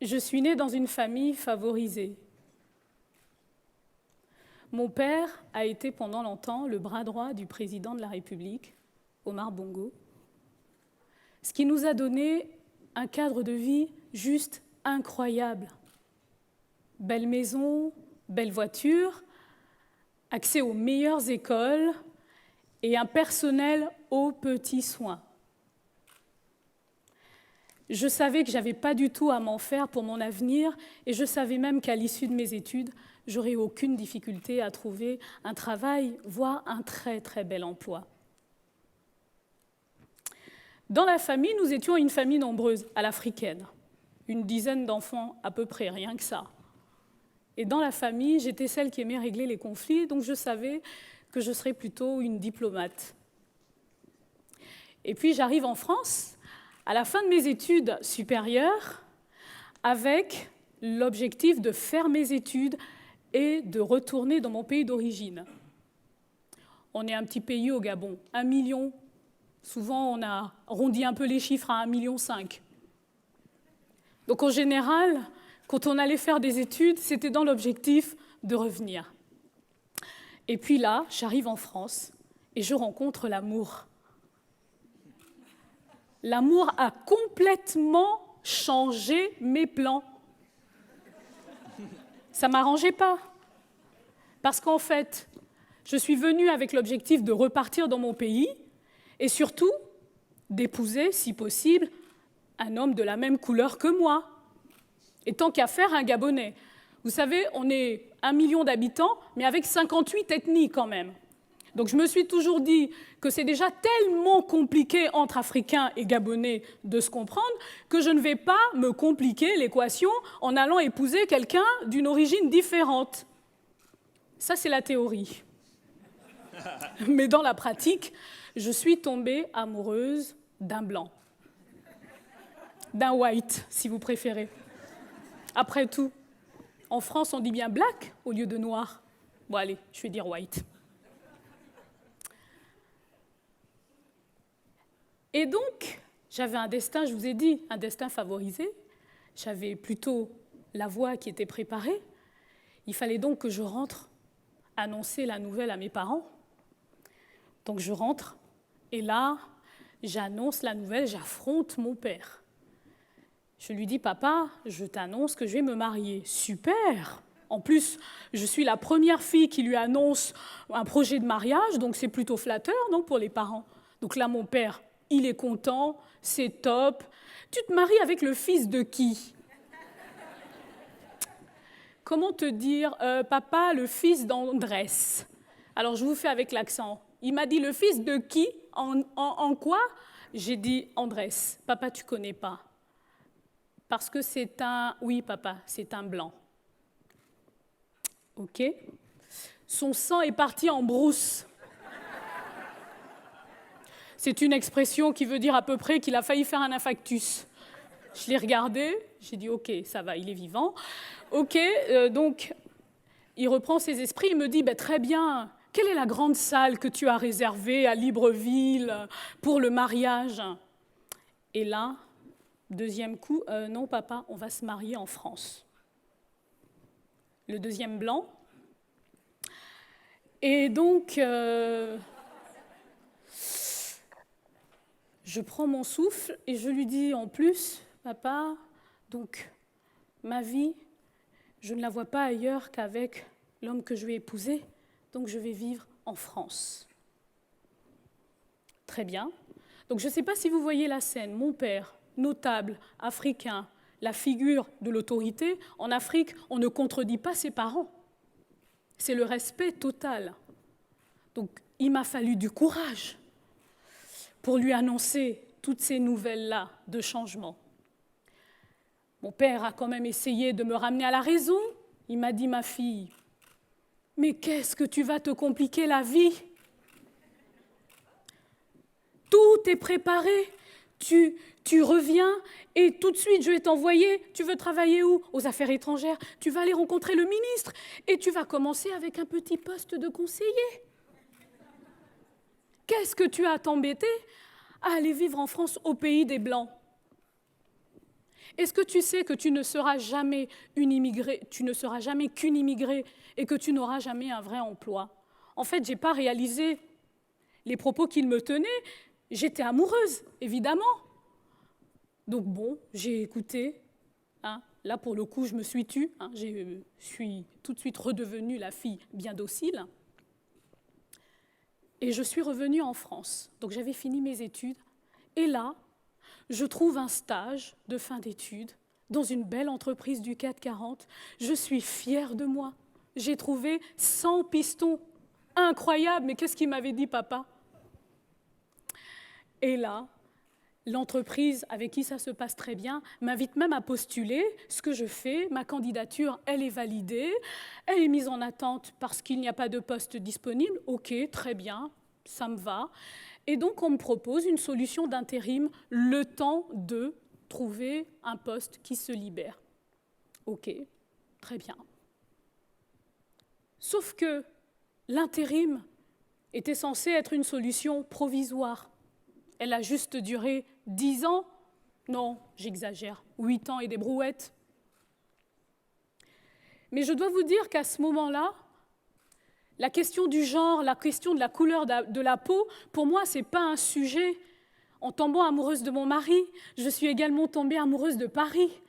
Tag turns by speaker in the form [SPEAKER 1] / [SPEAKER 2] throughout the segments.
[SPEAKER 1] Je suis née dans une famille favorisée. Mon père a été pendant longtemps le bras droit du président de la République, Omar Bongo, ce qui nous a donné un cadre de vie juste incroyable. Belle maison, belle voiture, accès aux meilleures écoles et un personnel aux petits soins. Je savais que je n'avais pas du tout à m'en faire pour mon avenir et je savais même qu'à l'issue de mes études, j'aurais aucune difficulté à trouver un travail, voire un très très bel emploi. Dans la famille, nous étions une famille nombreuse, à l'africaine. Une dizaine d'enfants à peu près, rien que ça. Et dans la famille, j'étais celle qui aimait régler les conflits, donc je savais que je serais plutôt une diplomate. Et puis j'arrive en France, à la fin de mes études supérieures, avec l'objectif de faire mes études et de retourner dans mon pays d'origine. On est un petit pays au Gabon, 1 million. Souvent, on a arrondi un peu les chiffres à 1,5 million. Donc en général, quand on allait faire des études, c'était dans l'objectif de revenir. Et puis là, j'arrive en France et je rencontre l'amour. L'amour a complètement changé mes plans. Ça ne m'arrangeait pas. Parce qu'en fait, je suis venue avec l'objectif de repartir dans mon pays et surtout d'épouser, si possible, un homme de la même couleur que moi. Et tant qu'à faire, un Gabonais. Vous savez, on est 1 million d'habitants, mais avec 58 ethnies quand même. Donc je me suis toujours dit que c'est déjà tellement compliqué entre Africains et Gabonais de se comprendre que je ne vais pas me compliquer l'équation en allant épouser quelqu'un d'une origine différente. Ça, c'est la théorie. Mais dans la pratique, je suis tombée amoureuse d'un blanc. D'un white, si vous préférez. Après tout, en France, on dit bien black au lieu de noir. Bon, allez, je vais dire white. Et donc, j'avais un destin, je vous ai dit, un destin favorisé. J'avais plutôt la voie qui était préparée. Il fallait donc que je rentre annoncer la nouvelle à mes parents. Donc je rentre, et là, j'annonce la nouvelle, j'affronte mon père. Je lui dis, papa, je t'annonce que je vais me marier. Super! En plus, je suis la première fille qui lui annonce un projet de mariage, donc c'est plutôt flatteur, non, pour les parents. Donc là, mon père, il est content, c'est top. Tu te maries avec le fils de qui? Comment te dire, papa, le fils d'Andrés. Alors je vous fais avec l'accent. Il m'a dit, le fils de qui? En quoi? J'ai dit, Andrés. Papa, tu connais pas. Parce que c'est un... Oui, papa, c'est un blanc. OK. Son sang est parti en brousse. C'est une expression qui veut dire à peu près qu'il a failli faire un infarctus. Je l'ai regardé, j'ai dit, OK, ça va, il est vivant. OK, donc, il reprend ses esprits, il me dit, très bien, quelle est la grande salle que tu as réservée à Libreville pour le mariage? Et là, deuxième coup, non, papa, on va se marier en France. Le deuxième blanc. Et donc... je prends mon souffle et je lui dis en plus, papa, donc ma vie, je ne la vois pas ailleurs qu'avec l'homme que je vais épouser, donc je vais vivre en France. Très bien. Donc je ne sais pas si vous voyez la scène, mon père, notable, africain, la figure de l'autorité. En Afrique, on ne contredit pas ses parents. C'est le respect total. Donc il m'a fallu du courage pour lui annoncer toutes ces nouvelles-là de changement. Mon père a quand même essayé de me ramener à la raison. Il m'a dit, ma fille, mais qu'est-ce que tu vas te compliquer la vie? Tout est préparé. Tu reviens et tout de suite, je vais t'envoyer. Tu veux travailler où? Aux affaires étrangères. Tu vas aller rencontrer le ministre et tu vas commencer avec un petit poste de conseiller. Qu'est-ce que tu as à t'embêter à aller vivre en France au pays des Blancs? Est-ce que tu sais que tu ne seras jamais une immigrée, tu ne seras jamais qu'une immigrée et que tu n'auras jamais un vrai emploi? En fait, je n'ai pas réalisé les propos qu'il me tenait. J'étais amoureuse, évidemment. Donc bon, j'ai écouté. Hein. Là, pour le coup, je me suis tue. Hein. Je suis tout de suite redevenue la fille bien docile. Et je suis revenue en France. Donc j'avais fini mes études. Et là, je trouve un stage de fin d'études dans une belle entreprise du CAC 40. Je suis fière de moi. J'ai trouvé 100 pistons. Incroyable, mais qu'est-ce qu'il m'avait dit, papa? Et là, l'entreprise avec qui ça se passe très bien m'invite même à postuler. Ce que je fais, ma candidature, elle est validée, elle est mise en attente parce qu'il n'y a pas de poste disponible. Ok, très bien, ça me va. Et donc, on me propose une solution d'intérim, le temps de trouver un poste qui se libère. Ok, très bien. Sauf que l'intérim était censé être une solution provisoire. Elle a juste duré 10 ans. Non, j'exagère, 8 ans et des brouettes. Mais je dois vous dire qu'à ce moment-là, la question du genre, la question de la couleur de la peau, pour moi, ce n'est pas un sujet. En tombant amoureuse de mon mari, je suis également tombée amoureuse de Paris.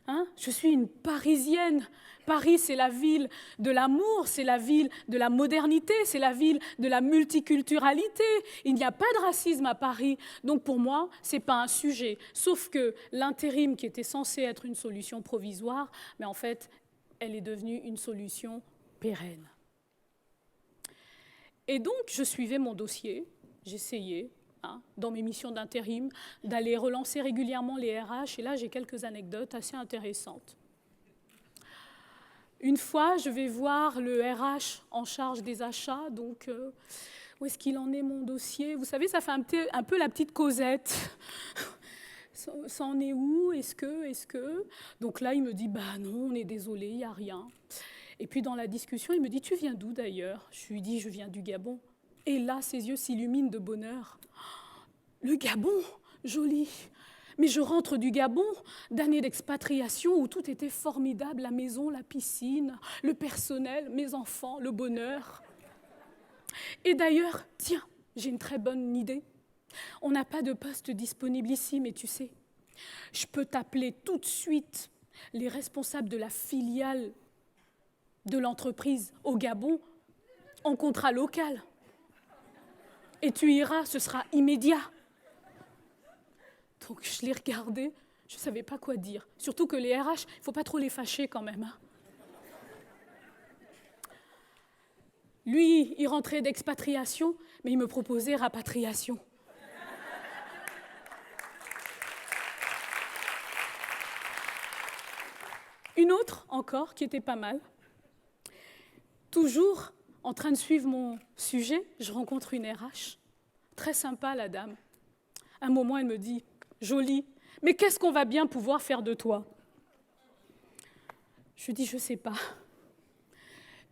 [SPEAKER 1] Hein? Je suis une Parisienne. Paris, c'est la ville de l'amour, c'est la ville de la modernité, c'est la ville de la multiculturalité. Il n'y a pas de racisme à Paris. Donc pour moi, ce n'est pas un sujet. Sauf que l'intérim qui était censé être une solution provisoire, mais en fait, elle est devenue une solution pérenne. Et donc, je suivais mon dossier, j'essayais, dans mes missions d'intérim, d'aller relancer régulièrement les RH. Et là, j'ai quelques anecdotes assez intéressantes. Une fois, je vais voir le RH en charge des achats. Donc, où est-ce qu'il en est, mon dossier? Vous savez, ça fait un peu la petite Cosette. Ça en est où? Est-ce que... Donc là, il me dit, bah non, on est désolé, il n'y a rien. Et puis dans la discussion, il me dit, tu viens d'où d'ailleurs? Je lui dis, je viens du Gabon. Et là, ses yeux s'illuminent de bonheur. Le Gabon, joli. Mais je rentre du Gabon, d'années d'expatriation où tout était formidable, la maison, la piscine, le personnel, mes enfants, le bonheur. Et d'ailleurs, tiens, j'ai une très bonne idée. On n'a pas de poste disponible ici, mais tu sais, je peux t'appeler tout de suite les responsables de la filiale de l'entreprise au Gabon en contrat local. Et tu iras, ce sera immédiat. Donc je l'ai regardé, je ne savais pas quoi dire. Surtout que les RH, il ne faut pas trop les fâcher quand même. Hein. Lui, il rentrait d'expatriation, mais il me proposait rapatriation. Une autre encore qui était pas mal. Toujours en train de suivre mon sujet, je rencontre une RH. Très sympa, la dame. À un moment, elle me dit, jolie, mais qu'est-ce qu'on va bien pouvoir faire de toi? Je lui dis, je ne sais pas.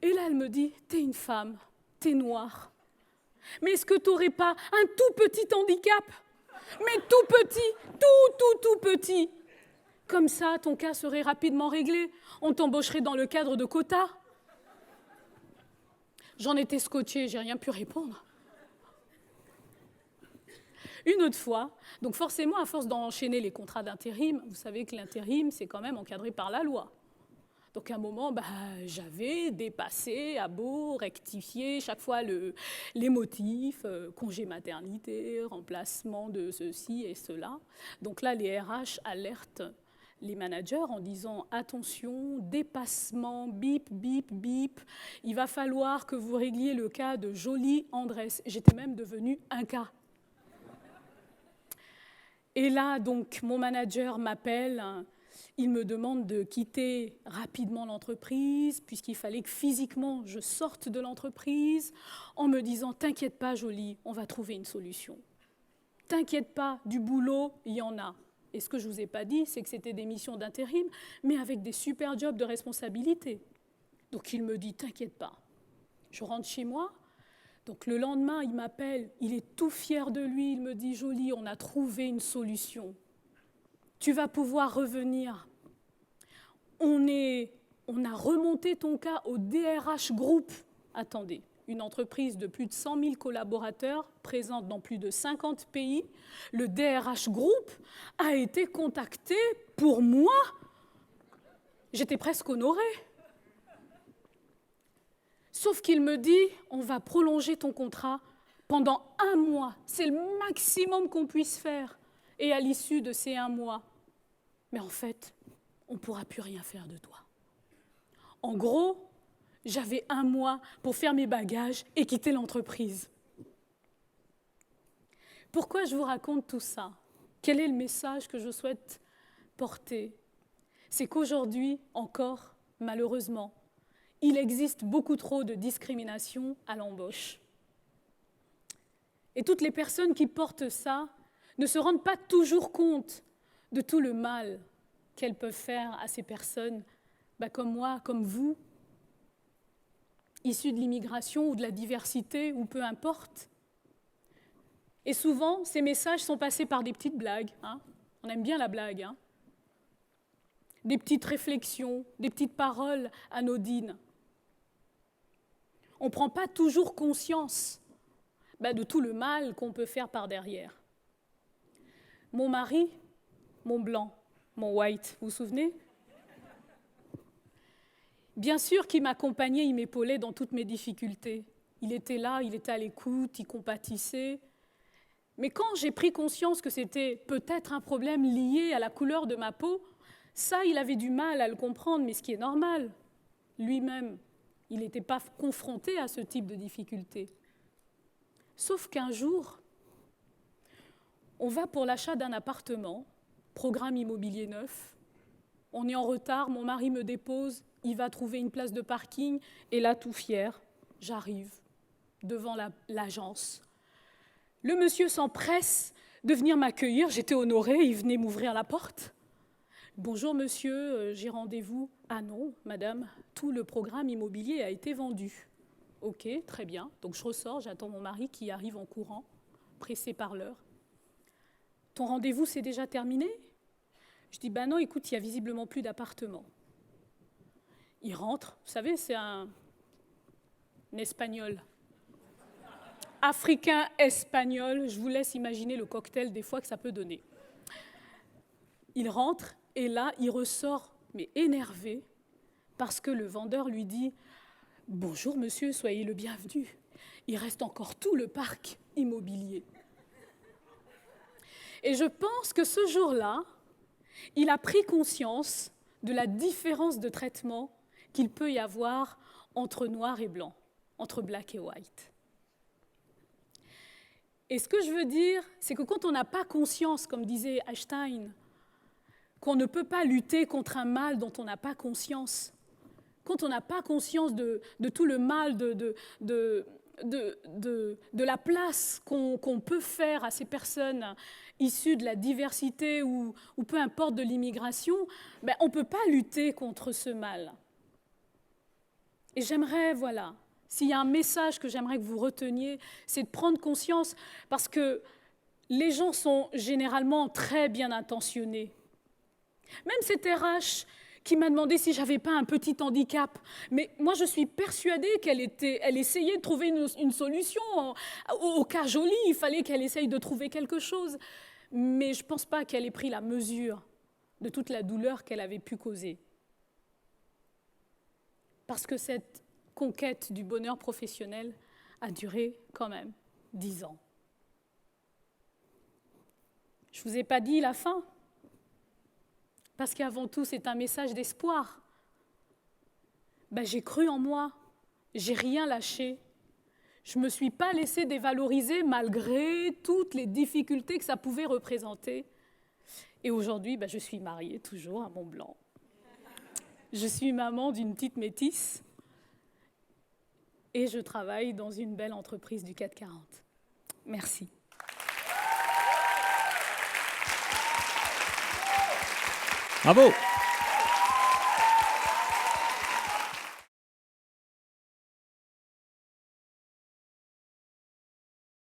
[SPEAKER 1] Et là, elle me dit, t'es une femme, t'es noire. Mais est-ce que tu n'aurais pas un tout petit handicap? Mais tout petit, tout petit. Comme ça, ton cas serait rapidement réglé. On t'embaucherait dans le cadre de quotas. J'en étais scotchée, j'ai rien pu répondre. Une autre fois, donc forcément, à force d'enchaîner les contrats d'intérim, vous savez que l'intérim, c'est quand même encadré par la loi. Donc à un moment, j'avais dépassé, à beau rectifier chaque fois les motifs, congé maternité, remplacement de ceci et cela. Donc là, les RH alertent les managers en disant « Attention, dépassement, bip, bip, bip, il va falloir que vous régliez le cas de Jolie Andrès. » J'étais même devenue un cas. Et là, donc, mon manager m'appelle, il me demande de quitter rapidement l'entreprise, puisqu'il fallait que physiquement je sorte de l'entreprise, en me disant « T'inquiète pas, Jolie, on va trouver une solution. T'inquiète pas, du boulot, il y en a. » Et ce que je ne vous ai pas dit, c'est que c'était des missions d'intérim, mais avec des super jobs de responsabilité. Donc il me dit « T'inquiète pas. » Je rentre chez moi. Donc le lendemain, il m'appelle, il est tout fier de lui, il me dit « Jolie, on a trouvé une solution. tu vas pouvoir revenir. On a remonté ton cas au DRH Group. Attendez, une entreprise de plus de 100 000 collaborateurs, présente dans plus de 50 pays. Le DRH Group a été contacté pour moi. J'étais presque honorée. Sauf qu'il me dit, on va prolonger ton contrat pendant 1 mois. C'est le maximum qu'on puisse faire. Et à l'issue de ces 1 mois, mais en fait, on ne pourra plus rien faire de toi. En gros, j'avais 1 mois pour faire mes bagages et quitter l'entreprise. Pourquoi je vous raconte tout ça? Quel est le message que je souhaite porter? C'est qu'aujourd'hui, encore, malheureusement, il existe beaucoup trop de discrimination à l'embauche. Et toutes les personnes qui portent ça ne se rendent pas toujours compte de tout le mal qu'elles peuvent faire à ces personnes, comme moi, comme vous, issus de l'immigration ou de la diversité, ou peu importe. Et souvent, ces messages sont passés par des petites blagues. On aime bien la blague. Des petites réflexions, des petites paroles anodines. On ne prend pas toujours conscience de tout le mal qu'on peut faire par derrière. Mon mari, mon blanc, mon white, vous vous souvenez? Bien sûr qu'il m'accompagnait, il m'épaulait dans toutes mes difficultés. Il était là, il était à l'écoute, il compatissait. Mais quand j'ai pris conscience que c'était peut-être un problème lié à la couleur de ma peau, ça, il avait du mal à le comprendre, mais ce qui est normal. Lui-même, il n'était pas confronté à ce type de difficultés. Sauf qu'un jour, on va pour l'achat d'un appartement, programme immobilier neuf. On est en retard, mon mari me dépose, il va trouver une place de parking, et là, tout fier, j'arrive devant l'agence. Le monsieur s'empresse de venir m'accueillir, j'étais honorée, il venait m'ouvrir la porte. Bonjour monsieur, j'ai rendez-vous. Ah non, madame, tout le programme immobilier a été vendu. Ok, très bien. Donc je ressors, j'attends mon mari qui arrive en courant, pressé par l'heure. Ton rendez-vous s'est déjà terminé? Je dis, non, écoute, il n'y a visiblement plus d'appartement. Il rentre, vous savez, c'est un Espagnol. Africain, espagnol, je vous laisse imaginer le cocktail des fois que ça peut donner. Il rentre et là, il ressort, mais énervé, parce que le vendeur lui dit « Bonjour monsieur, soyez le bienvenu. Il reste encore tout le parc immobilier. » Et je pense que ce jour-là, il a pris conscience de la différence de traitement qu'il peut y avoir entre noir et blanc, entre black et white. Et ce que je veux dire, c'est que quand on n'a pas conscience, comme disait Einstein, qu'on ne peut pas lutter contre un mal dont on n'a pas conscience, quand on n'a pas conscience de tout le mal, de la place qu'on peut faire à ces personnes issues de la diversité ou peu importe de l'immigration, on ne peut pas lutter contre ce mal. Et j'aimerais, s'il y a un message que j'aimerais que vous reteniez, c'est de prendre conscience, parce que les gens sont généralement très bien intentionnés. Même cette RH qui m'a demandé si je n'avais pas un petit handicap. Mais moi, je suis persuadée elle essayait de trouver une solution. Au cas joli, il fallait qu'elle essaye de trouver quelque chose. Mais je ne pense pas qu'elle ait pris la mesure de toute la douleur qu'elle avait pu causer. Parce que cette conquête du bonheur professionnel a duré quand même 10 ans. Je ne vous ai pas dit la fin. Parce qu'avant tout, c'est un message d'espoir. J'ai cru en moi, j'ai rien lâché. Je ne me suis pas laissée dévaloriser malgré toutes les difficultés que ça pouvait représenter. Et aujourd'hui, je suis mariée toujours à mon blanc. Je suis maman d'une petite métisse et je travaille dans une belle entreprise du CAC 40. Merci.
[SPEAKER 2] Bravo!